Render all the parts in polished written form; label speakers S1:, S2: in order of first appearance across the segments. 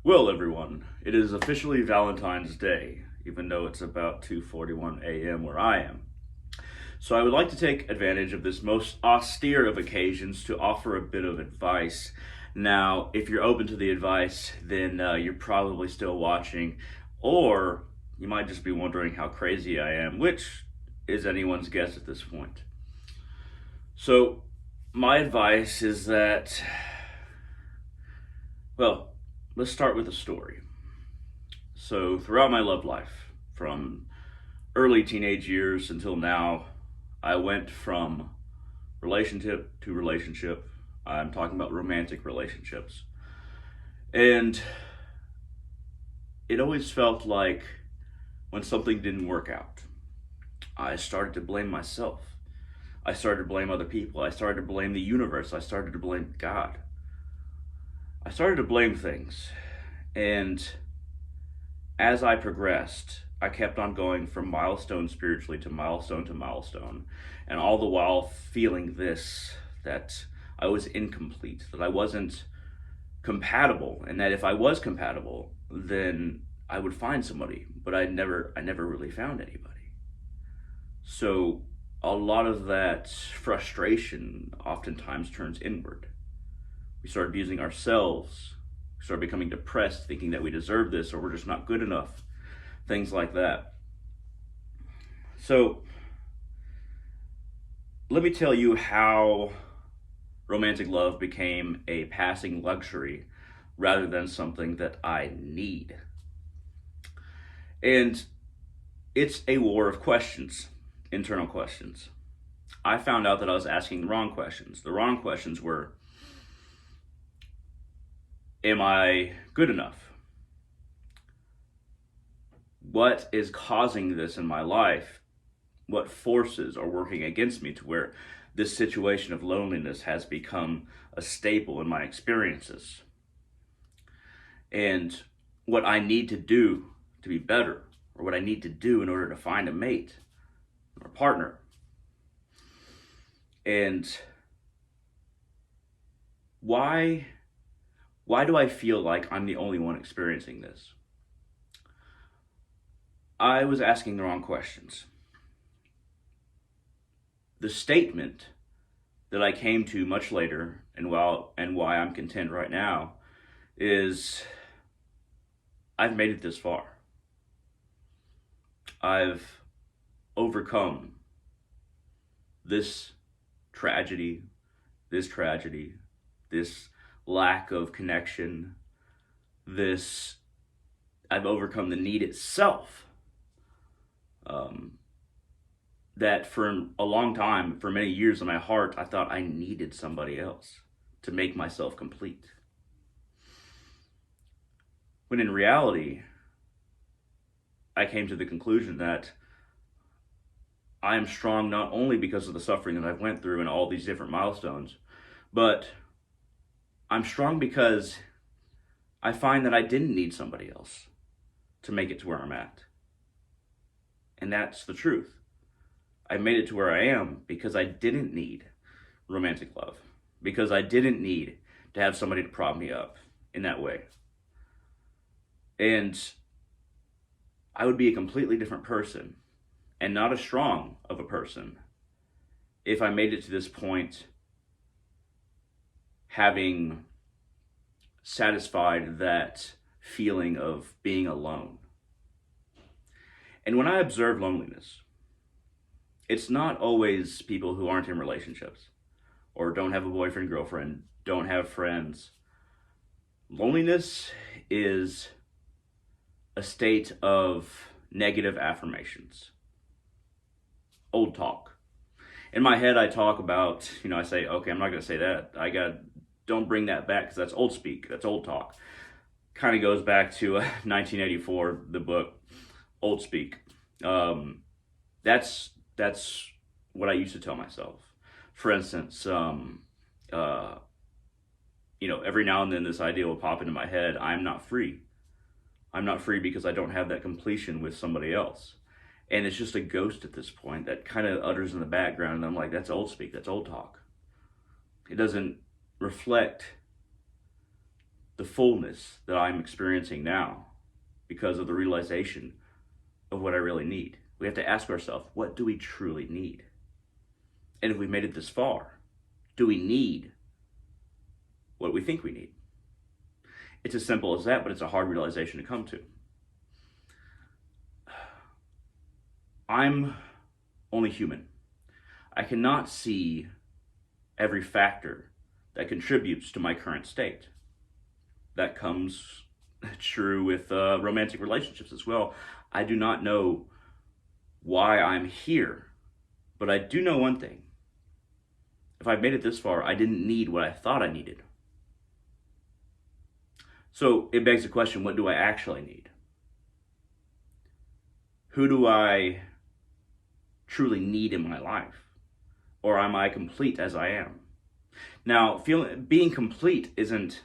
S1: Well, everyone, it is officially Valentine's Day, even though it's about 2:41 a.m. where I am. So I would like to take advantage of this most austere of occasions to offer a bit of advice. Now, if you're open to the advice, then you're probably still watching, or you might just be wondering how crazy I am, which is anyone's guess at this point. So, my advice is that, well, let's start with a story. So, throughout my love life, from early teenage years until now, I went from relationship to relationship. I'm talking about romantic relationships. And it always felt like when something didn't work out, I started to blame myself. I started to blame other people. I started to blame the universe. I started to blame God. I started to blame things. And as I progressed, I kept on going from milestone spiritually to milestone, and all the while feeling this, that I was incomplete, that I wasn't compatible, and that if I was compatible, then I would find somebody, but I never really found anybody. So a lot of that frustration oftentimes turns inward. We start abusing ourselves. We start becoming depressed, thinking that we deserve this or we're just not good enough. Things like that. So, let me tell you how romantic love became a passing luxury rather than something that I need. And it's a war of questions, internal questions. I found out that I was asking the wrong questions. The wrong questions were, am I good enough? What is causing this in my life? What forces are working against me to where this situation of loneliness has become a staple in my experiences? And what I need to do to be better, or what I need to do in order to find a mate or a partner. And why do I feel like I'm the only one experiencing this? I was asking the wrong questions. The statement that I came to much later, and why I'm content right now, is I've made it this far. I've overcome this tragedy, this lack of connection, this I've overcome the need itself. That for a long time, for many years in my heart, I thought I needed somebody else to make myself complete. When in reality, I came to the conclusion that I am strong not only because of the suffering that I've went through and all these different milestones, but I'm strong because I find that I didn't need somebody else to make it to where I'm at. And that's the truth. I made it to where I am because I didn't need romantic love, because I didn't need to have somebody to prop me up in that way. And I would be a completely different person and not as strong of a person if I made it to this point having satisfied that feeling of being alone. And when I observe loneliness, it's not always people who aren't in relationships or don't have a boyfriend, girlfriend, don't have friends. Loneliness is a state of negative affirmations. Old talk. In my head, I talk about, I say, okay, I'm not going to say that. Don't bring that back because that's old speak. That's old talk. Kind of goes back to 1984, the book, Old Speak. That's what I used to tell myself. For instance, every now and then this idea will pop into my head. I'm not free. I'm not free because I don't have that completion with somebody else. And it's just a ghost at this point that kind of utters in the background. And I'm like, that's old speak. That's old talk. It doesn't reflect the fullness that I'm experiencing now because of the realization of what I really need. We have to ask ourselves, what do we truly need? And if we made it this far, do we need what we think we need? It's as simple as that, but it's a hard realization to come to. I'm only human. I cannot see every factor that contributes to my current state. That comes true with romantic relationships as well. I do not know why I'm here, but I do know one thing. If I've made it this far, I didn't need what I thought I needed. So it begs the question, what do I actually need? Who do I truly need in my life? Or am I complete as I am? Now, being complete isn't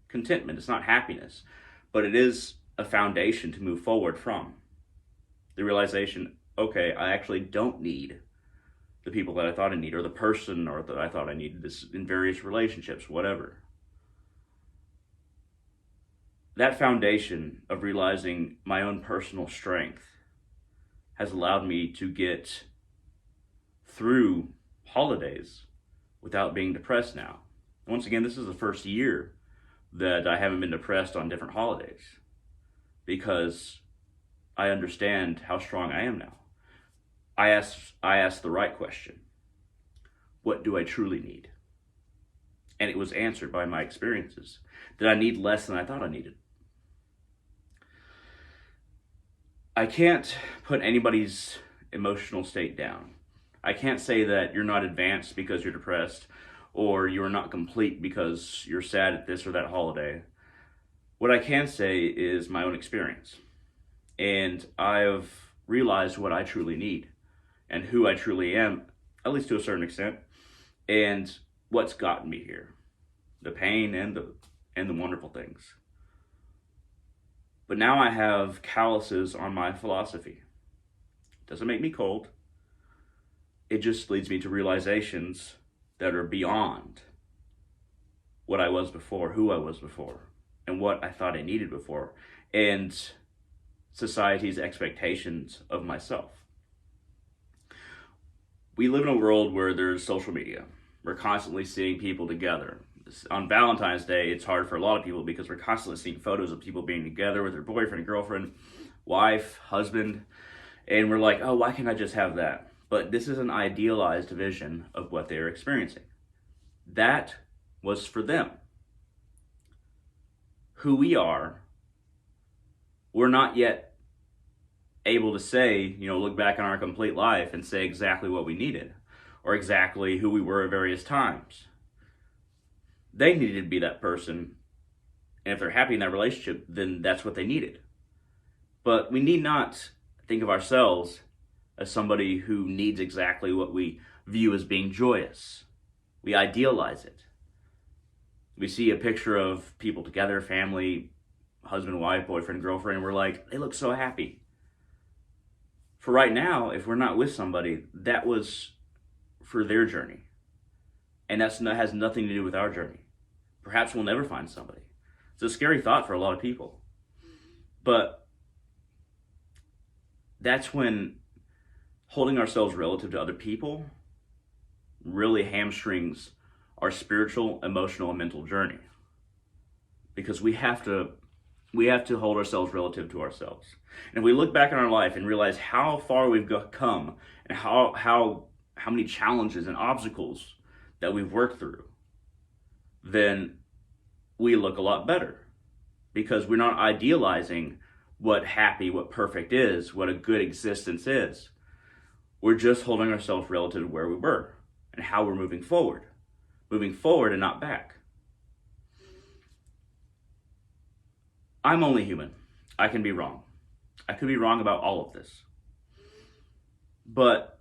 S1: contentment, it's not happiness, but it is a foundation to move forward from. The realization, okay, I actually don't need the people that I thought I needed, or the person or that I thought I needed, this in various relationships, whatever. That foundation of realizing my own personal strength has allowed me to get through holidays without being depressed now. Once again, this is the first year that I haven't been depressed on different holidays because I understand how strong I am now. I asked the right question. What do I truly need? And it was answered by my experiences. Did I need less than I thought I needed? I can't put anybody's emotional state down. I can't say that you're not advanced because you're depressed, or you're not complete because you're sad at this or that holiday. What I can say is my own experience. And I've realized what I truly need and who I truly am, at least to a certain extent, and what's gotten me here. The pain and the wonderful things. But now I have calluses on my philosophy. It doesn't make me cold. It just leads me to realizations that are beyond what I was before, who I was before, and what I thought I needed before, and society's expectations of myself. We live in a world where there's social media. We're constantly seeing people together. On Valentine's Day, it's hard for a lot of people because we're constantly seeing photos of people being together with their boyfriend, girlfriend, wife, husband, and we're like, oh, why can't I just have that? But this is an idealized vision of what they are experiencing. That was for them. Who we are, we're not yet able to say, look back on our complete life and say exactly what we needed or exactly who we were at various times. They needed to be that person, and if they're happy in that relationship, then that's what they needed. But we need not think of ourselves as somebody who needs exactly what we view as being joyous. We idealize it. We see a picture of people together, family, husband, wife, boyfriend, girlfriend, and we're like, they look so happy. For right now, if we're not with somebody, that was for their journey. And that has nothing to do with our journey. Perhaps we'll never find somebody. It's a scary thought for a lot of people. But that's when holding ourselves relative to other people really hamstrings our spiritual, emotional, and mental journey. Because we have to hold ourselves relative to ourselves. And if we look back in our life and realize how far we've come and how many challenges and obstacles that we've worked through, then we look a lot better because we're not idealizing what happy, what perfect is, what a good existence is. We're just holding ourselves relative to where we were and how we're moving forward and not back. I'm only human. I can be wrong. I could be wrong about all of this. But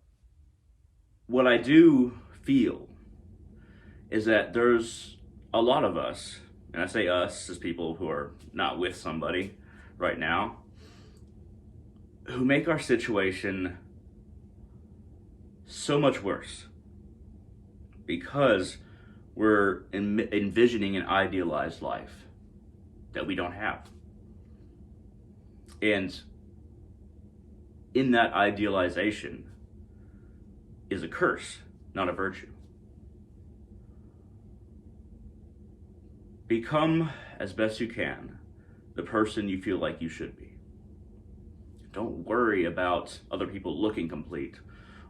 S1: what I do feel is that there's a lot of us, and I say us as people who are not with somebody right now, who make our situation so much worse because we're envisioning an idealized life. that we don't have. And in that idealization is a curse, not a virtue. Become, as best you can, the person you feel like you should be. Don't worry about other people looking complete,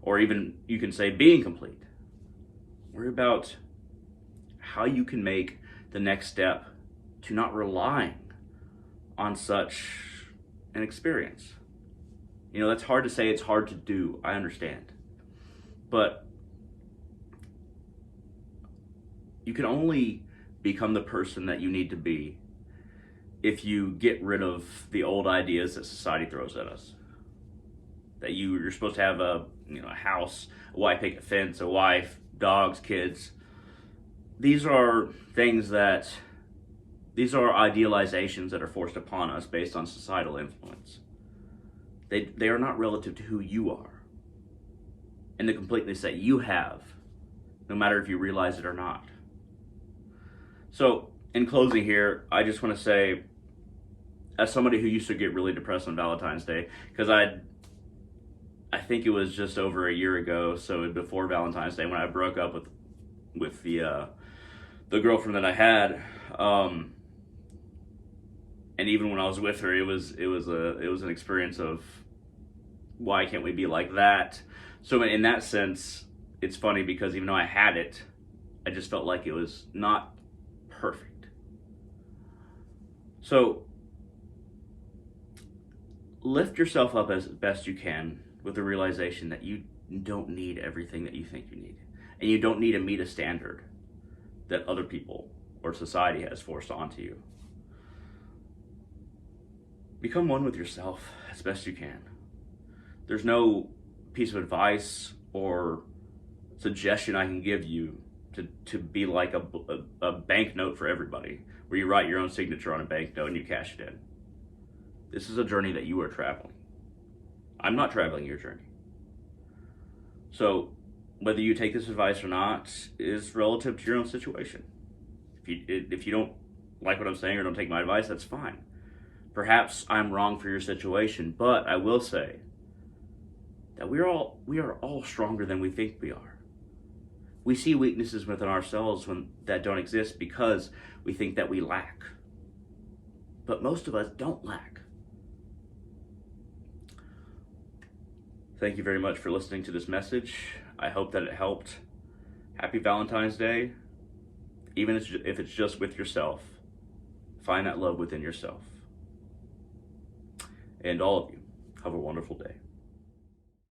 S1: or even, you can say, being complete. Worry about how you can make the next step to not relying on such an experience. You know, that's hard to say, it's hard to do, I understand. But you can only become the person that you need to be if you get rid of the old ideas that society throws at us. That you're supposed to have a house, a white picket fence, a wife, dogs, kids. These are idealizations that are forced upon us based on societal influence. They are not relative to who you are and the completeness that you have, no matter if you realize it or not. So, in closing here, I just want to say, as somebody who used to get really depressed on Valentine's Day, because I think it was just over a year ago, so before Valentine's Day, when I broke up with the girlfriend that I had, and even when I was with her, it was an experience of, why can't we be like that? So in that sense, it's funny because even though I had it, I just felt like it was not perfect. So lift yourself up as best you can with the realization that you don't need everything that you think you need. And you don't need to meet a standard that other people or society has forced onto you. Become one with yourself as best you can. There's no piece of advice or suggestion I can give you to be like a banknote for everybody, where you write your own signature on a banknote and you cash it in. This is a journey that you are traveling. I'm not traveling your journey. So whether you take this advice or not is relative to your own situation. If you don't like what I'm saying or don't take my advice, that's fine. Perhaps I'm wrong for your situation, but I will say that we are all stronger than we think we are. We see weaknesses within ourselves that don't exist because we think that we lack. But most of us don't lack. Thank you very much for listening to this message. I hope that it helped. Happy Valentine's Day. Even if it's just with yourself, find that love within yourself. And all of you, have a wonderful day.